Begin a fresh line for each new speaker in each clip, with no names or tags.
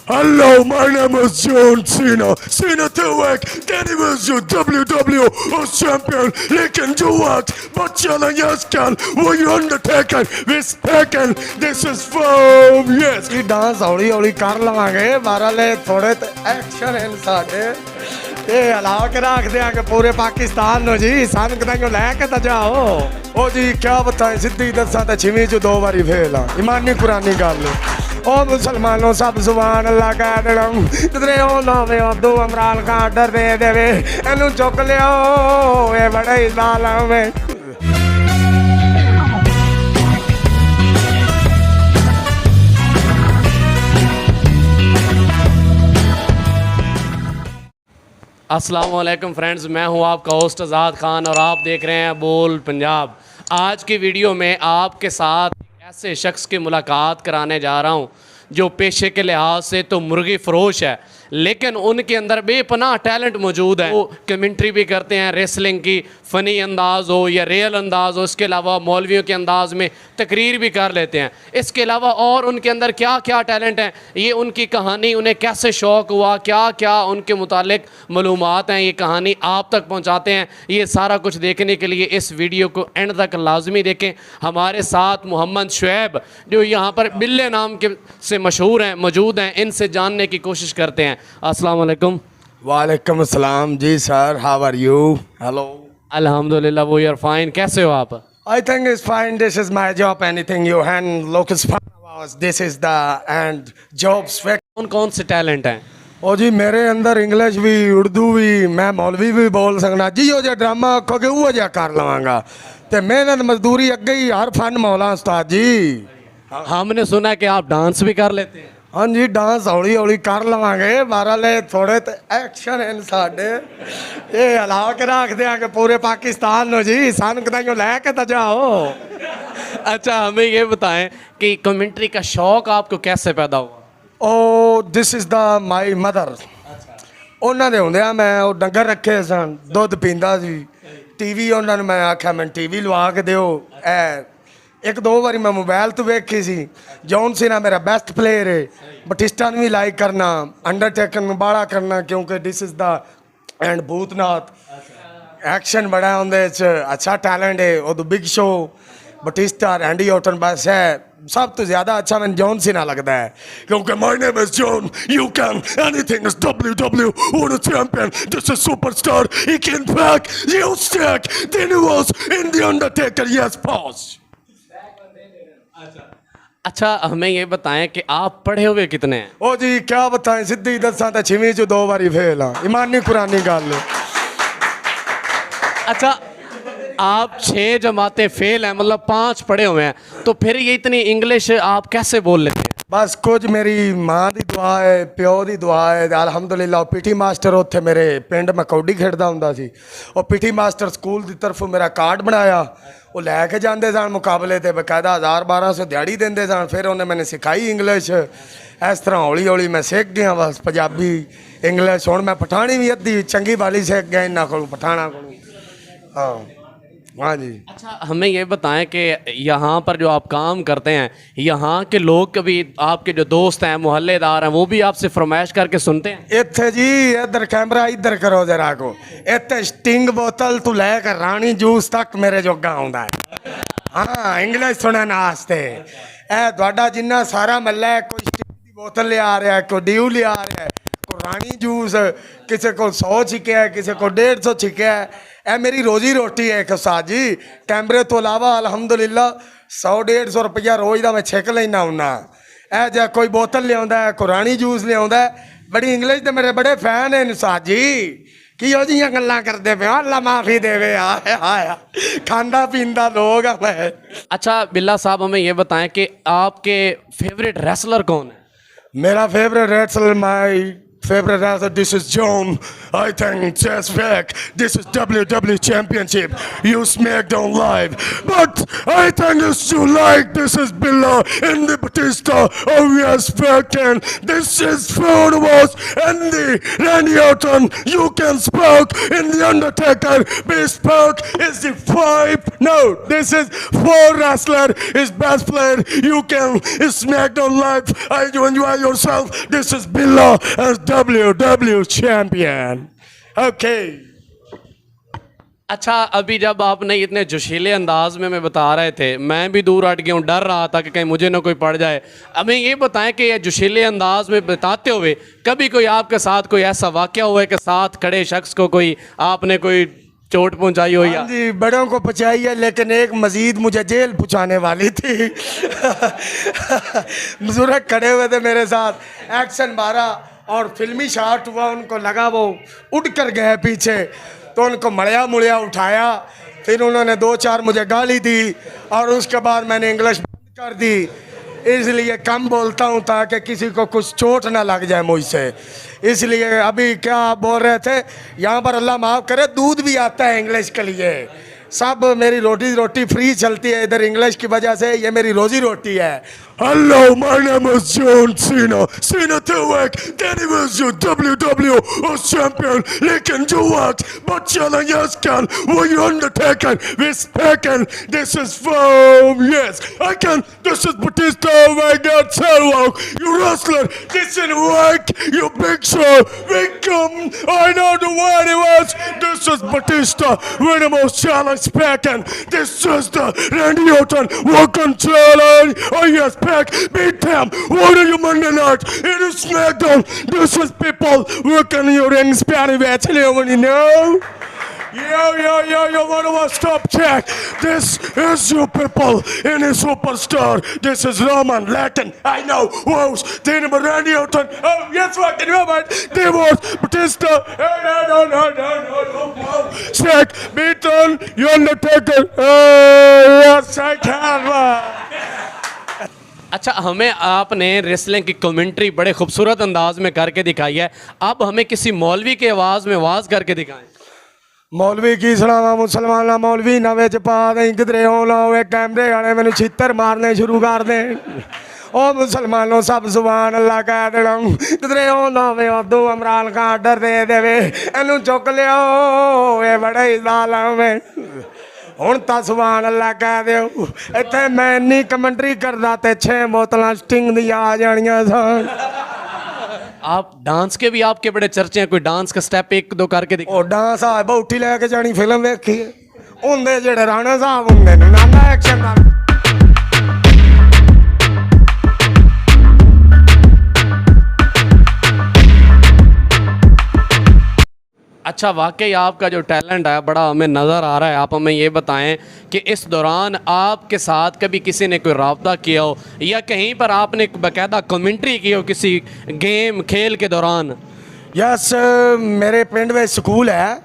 Hello, my name is John Cena. Cena Tawak, Danny was your WWE champion. Lekin Duwak, but challenges can. Were you Undertaker? Respecting. This is from yes.
की dance हौली हौली कर लवांगे मारा ले थोड़े action हैं साडे ते हला के रख देंगे पूरे पाकिस्तान नो जी सन कदाइयो लेके ता जाओ ओ जी क्या बताएं सिद्धी दसा ते छिवी जो दो बारी फेल ईमानी कुरानी गल ओ मुसलमानों सब सुभान अल्लाह कह देना किधरे ओ नवे अब्दू इमरान का ऑर्डर दे देवे एनु चुक लियो ये बड़ा ही जालिम है
अस्सलाम वालेकुम फ्रेंड्स, मैं हूं आपका होस्ट आज़ाद खान और आप देख रहे हैं बोल पंजाब। आज की वीडियो में आपके साथ ऐसे शख्स की मुलाकात कराने जा रहा हूं जो पेशे के लिहाज से तो मुर्गी फ़रोश है, लेकिन उनके अंदर बेपनाह टैलेंट मौजूद है। वो कमेंट्री भी करते हैं, रेसलिंग की फ़नी अंदाज़ हो या रियल अंदाज़ हो, इसके अलावा मौलवियों के अंदाज़ में तकरीर भी कर लेते हैं। इसके अलावा और उनके अंदर क्या क्या टैलेंट हैं, ये उनकी कहानी, उन्हें कैसे शौक़ हुआ, क्या क्या उनके मुतालिक मालूमात हैं, ये कहानी आप तक पहुँचाते हैं। ये सारा कुछ देखने के लिए इस वीडियो को एंड तक लाजमी देखें। हमारे साथ मोहम्मद शुएब जो यहाँ पर बिल्ले नाम के से मशहूर हैं मौजूद हैं, इनसे जानने की कोशिश करते हैं। अस्सलाम वालेकुम।
वालेकुम अस्सलाम जी sir, how are you? Hello.
अल्हम्दुलिल्लाह, वो यार फाइन। कैसे हो आप?
I think it's fine. This is my job. Anything you hand look is fine. This is the and jobs.
कौन कौन से टैलेंट हैं?
ओ जी मेरे अंदर इंग्लिश भी उर्दू भी मैं मौलवी भी बोल सकना जी ओ जो ड्रामा आखोगे वो जा कर लवांगा ते मेहनत मजदूरी अगे ही हर फन मौला उस्ताद जी।
हमने सुना है कि आप डांस भी कर लेते हैं।
हाँ जी डांस हौली हौली कर लवांगे मारा ले थोड़े एक्शन हैं साडे ये हला के रख देंगे पूरे पाकिस्तान नो जी सन कदाइयो लेके ता जाओ।
अच्छा, हमें ये बताएं कि कमेंट्री का शौक़ आपको कैसे पैदा हुआ?
Oh this is the my mother. उन्होंने ਹੁੰਦਿਆਂ मैं ਉਹ ਡੰਗਰ ਰੱਖੇ ਸਨ, ਦੁੱਧ ਪੀਂਦਾ ਸੀ। टीवी उन्होंने मैं आख्या मैं टीवी लवा के दिओ। एक दो बारी मैं मोबाइल तो वेखी सी। जॉन सीना मेरा बेस्ट प्लेयर है, बटिस्टा भी लाइक करना, अंडरटेकर में बाड़ा करना क्योंकि this is the end Bhootnath action बड़ा उनदे अच्छा टैलेंट है। वो तो Big Show Batista Randy Orton बस है सब तो ज़्यादा अच्छा मैंने जॉन सीना लगता है
क्योंकि my name is John. You can anything is WWE champion. This is superstar. He can back. You stack. Then he was in the Undertaker. Yes, pause.
अच्छा, हमें ये बताएं कि आप पढ़े हुए कितने हैं?
ओ जी क्या बताएं सिद्धी दसा तो छिवी जो दो बारी फेल ईमानी कुरानी गल।
अच्छा, आप 6 जमातें फेल हैं, मतलब 5 पढ़े हुए हैं, तो फिर ये इतनी इंग्लिश आप कैसे बोल लेते हैं?
बस कुछ मेरी माँ की दुआ है, प्यो की दुआ है। अलहमदुलिल्लाह पीटी मास्टर उत्थे मेरे पिंड मैं कौडी खेडदा हुंदा सी। और पीटी मास्टर स्कूल की तरफों मेरा कार्ड बनाया, वो लैके जाते सन मुकाबले ते बकायदा 1000-1200 दिहाड़ी देंदे सन। फिर उन्हें मैंने सिखाई इंग्लिश। इस तरह हौली हौली मैं सीख गया बस पंजाबी इंग्लिश। हुण मैं पठानी भी अद्धी चंगी वाली सीख गया इन्हों को पठाना को। हाँ हाँ जी।
अच्छा, हमें ये बताएं कि यहाँ पर जो आप काम करते हैं, यहाँ के लोग कभी आपके जो दोस्त हैं, मोहल्लेदार हैं, वो भी आपसे फरमाइश करके सुनते हैं?
इत्थे जी इधर कैमरा इधर करो जरा को। इत्थे स्टिंग बोतल तू लैकर रानी जूस तक मेरे जोगा आउंदा है। हाँ इंग्लिश सुनने नास्ते ए तुहाडा जिन्ना सारा महला है, कोई स्टिंग की बोतल ले आ रहा है, कोई ड्यू ले आ रहा है, कोई रानी जूस, किसी को 100 छिक्या है, किसी को 150 छिक्या है। ए मेरी रोजी रोटी है एक उस्ताद जी। कैमरे तो अलावा अलहमदुलिल्लाह 100-150 रुपया रोज़ का मैं छिक लेना हुन्ना। ए जा कोई बोतल लिया, कोई रानी जूस लिया। बड़ी इंग्लिश तो मेरे बड़े फैन है उस्ताद जी। कि हो जियां गल्लां करदे पे अल्लाह माफ़ी देवे। आया खांदा पींदा लोग है मैं।
अच्छा बिल्ला साहब, हमें ये बताएं कि आपके फेवरेट रेसलर कौन है?
मेरा favourite wrestler my
favorite wrestler, this is John. I think just back. This is WWE Championship. You SmackDown Live. But I think it's you like this is Billa in the Batista. Oh yes, fucking. This is Food Wars and the Randy Orton. You can spoke in the Undertaker. Bespoke is the five. No, this is four wrestler. Is best player. You can SmackDown Live. I you enjoy yourself. This is Billa as WWE Champion. Okay.
अच्छा, अभी जब आपने इतने जोशीले अंदाज में मैं बता रहे थे, मैं भी दूर हट गया हूँ, डर रहा था कि कहीं मुझे ना कोई पड़ जाए। हमें ये बताएं कि ये जोशीले अंदाज में बताते हुए कभी कोई आपके साथ कोई ऐसा वाक़या हुआ है कि साथ खड़े शख्स को कोई आपने कोई चोट पहुंचाई हो? या
हाँ जी, बड़ों को पहुंचाई है, लेकिन एक मजीद मुझे जेल पहुंचाने वाली थी। बुजुर्ग खड़े हुए थे मेरे साथ, एक्शन मारा और फिल्मी शॉट हुआ, उनको लगा वो उड़ कर गए पीछे, तो उनको मड़िया मुड़िया उठाया, फिर उन्होंने 2-4 मुझे गाली दी और उसके बाद मैंने इंग्लिश बंद कर दी। इसलिए कम बोलता हूँ ताकि किसी को कुछ चोट ना लग जाए मुझसे। इसलिए अभी क्या आप बोल रहे थे, यहाँ पर अल्लाह माफ़ करे दूध भी आता है इंग्लिश के लिए, सब मेरी रोटी फ्री चलती है इधर इंग्लिश की वजह से, ये मेरी रोजी रोटी है।
Hello, my name is John Cena. Cena Tawak, Danny was your WWE champion. Lekin Duwak, Butchalan Yaskan, were you Undertaker, Vispekin, this is from, yes, I can, this is Batista, oh my God, Salwak, you wrestler, this is Wak, you big show, Victim, I know the word it was, this is Batista, Venomous Challenge Spekin, this is the Randy Orton, Walk on Challenge, oh yes, beat them. What are you Monday night? It is SmackDown. This is people working in your ring Spanish actually when you know. Yo, what do I stop check? This is you people in a superstar. This is Roman, Latin, I know, Woes, Dana Randy Orton. Oh, yes, fucking Robert. They was Batista. No. Check, Beaton, you Undertaker. Yes, I can.
अच्छा, हमें आपने wrestling की commentary बड़े खूबसूरत अंदाज में करके दिखाई है, अब हमें किसी मौलवी की आवाज़ में वाज करके दिखाएं।
मौलवी की सुनावा मुसलमाना मौलवी नवे च पा दें किधरे हो वे कैमरे वाले मैंने छितर मारने शुरू कर दें। ओ मुसलमानों सब सुभान अल्लाह कह देना, किधरे हो वे उदू इमरान खान ऑर्डर दे देवे इनू चुक लियो, ये बड़ा ही जालिम है। हुण तां सुभान अल्लाह कह दिओ, इत्थे मैं इन्नी कमेंट्री करदा ते 6 बोतलां स्टिंग दी आ जानियां सन।
आप डांस के भी आपके बड़े चर्चे हैं, कोई डांस का स्टेप 1-2 करके दिखाओ।
ओ डांस आ बौठी लेके जानी फिल्म देखी हुंदे जेड़े राणा साहब हुंदे ने नाना एक्शन दा।
अच्छा, वाकई आपका जो टैलेंट है बड़ा हमें नज़र आ रहा है। आप हमें ये बताएं कि इस दौरान आपके साथ कभी किसी ने कोई रब्ता किया हो या कहीं पर आपने बाकायदा कमेंट्री की हो किसी गेम खेल के दौरान?
यस, मेरे पिंड में स्कूल है,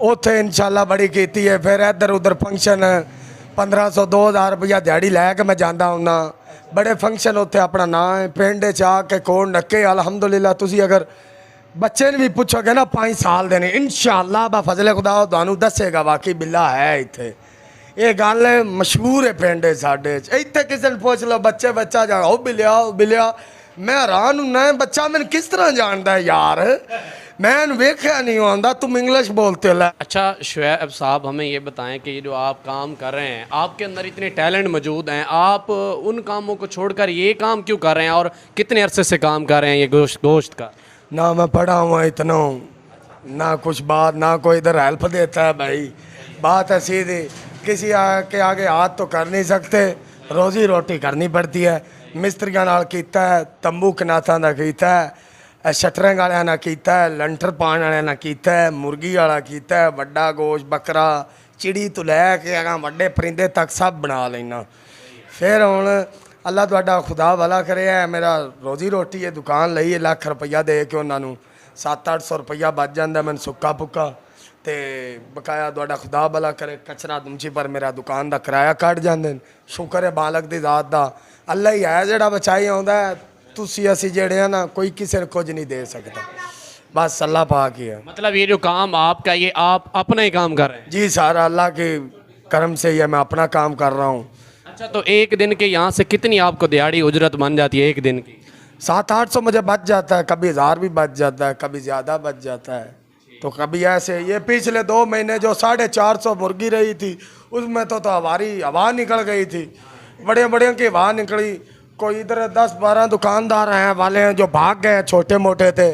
उत्थे इंशाल्लाह बड़ी कीती है। फिर इधर उधर फंक्शन 1500-2000 रुपया दिहाड़ी लैके मैं जाता हूँ, बड़े फंक्शन उत्थे अपना नाम है पिंड च आके कोण नक्के। अलहमदुलिल्लाह तुसी अगर बच्चे ने भी पूछोगे ना 5 साल देने इंशाअल्लाह बा फजले खुदा तुहानू दसेगा वाकई बिल्ला है इत्थे। ये गल मशहूर है पिंड साडे इत्थे, किसी ने पूछ लो बच्चा जान ओ बिलिया मैं हैरान हूं, बच्चा मैंने किस तरह जानता है यार, मैं वेख्या नहीं आंदा, तुम इंग्लिश बोलते हो।
अच्छा शुएब साहब, हमें ये बताएं कि ये जो आप काम कर रहे हैं, आपके अंदर इतने टैलेंट मौजूद हैं, आप उन कामों को छोड़कर ये काम क्यों कर रहे हैं और कितने अरसे से काम कर रहे हैं ये गोश्त का?
ना मैं पढ़ा हुआ इतना ना कुछ बात, ना कोई इधर हेल्प देता है भाई। बात है सीधी, किसी के आगे हाथ तो कर नहीं सकते, रोजी रोटी करनी पड़ती है। मिस्त्रियों नाल कीता है, तंबू कनाथा का कीता है, शटरें वाले ना कीता है, लंटर पाने वाले ना कीता है, मुर्गी वाला कीता है, बड़ा गोश्त बकरा चिड़ी तो लैके अगर वड्डे परिंदे तक सब बना लेना। फिर हुण अल्लाह तुहाडा खुदा भला करे, मेरा रोजी रोटी है दुकान लई है, लाख रुपया दे के उन्होंने 700-800 रुपया बच जाता मैं सुक्का पुक्का ते बकाया तुहाडा खुदा भला करे कचरा दुमची पर मेरा दुकान का किराया कट जाते। शुक्र है मालक की जात का, अल्लाह ही है जिहड़ा बचाई आउंदा है। तुसी असी जेड़े हैं ना कोई किसी को कुछ नहीं दे सकता, बस अल्लाह पाक ही है।
मतलब ये जो काम आपका, ये आप अपना ही काम कर रहे हैं?
जी सारा अल्लाह के करम से ही है, मैं अपना काम कर रहा हूँ।
अच्छा, तो एक दिन के यहाँ से कितनी आपको दिहाड़ी उजरत बन जाती है एक दिन की?
700-800 मुझे बच जाता है, कभी 1000 भी बच जाता है, कभी ज़्यादा बच जाता है। तो कभी ऐसे, ये पिछले 2 महीने जो 450 मुर्गी रही थी उसमें तो हमारी हवा निकल गई थी, बड़े बड़े की हवा निकली। कोई इधर 10-12 दुकानदार हैं वाले हैं जो भाग गए, छोटे मोटे थे,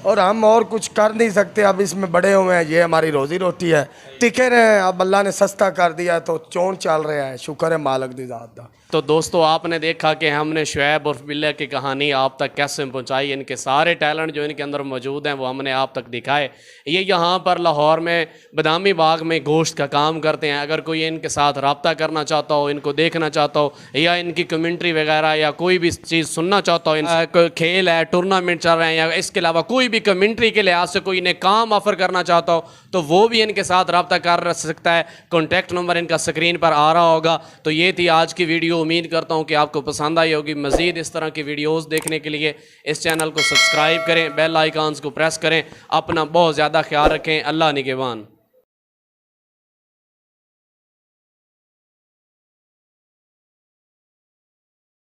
और हम और कुछ कर नहीं सकते। अब इसमें बड़े हुए हैं, ये हमारी रोजी रोटी है, टिके रहे। अब अल्लाह ने सस्ता कर दिया तो चोन चल रहा है, शुक्र है मालिक दी ज़ात दा।
तो दोस्तों, आपने देखा कि हमने शुएब और बिल्ला की कहानी आप तक कैसे पहुंचाई। इनके सारे टैलेंट जो इनके अंदर मौजूद हैं वो हमने आप तक दिखाए। ये यहाँ पर लाहौर में बदामी बाग में गोश्त का काम करते हैं। अगर कोई इनके साथ रब्ता करना चाहता हो, इनको देखना चाहता हो, या इनकी कमेंट्री वगैरह या कोई भी चीज़ सुनना चाहता हो, कोई खेल है, टूर्नामेंट चल रहे हैं, या इसके अलावा कोई भी कमेंट्री के लिहाज से कोई इन्हें काम ऑफर करना चाहता हो, तो वो भी इनके साथ रब्ता कर सकता है। कॉन्टैक्ट नंबर इनका स्क्रीन पर आ रहा होगा। तो ये थी आज की वीडियो। उम्मीद करता हूँ कि आपको पसंद आई होगी। मज़ीद इस तरह की वीडियोस देखने के लिए इस चैनल को सब्सक्राइब करें, बेल आइकॉन्स को प्रेस करें। अपना बहुत ज़्यादा ख्याल रखें। अल्लाह निगहबान।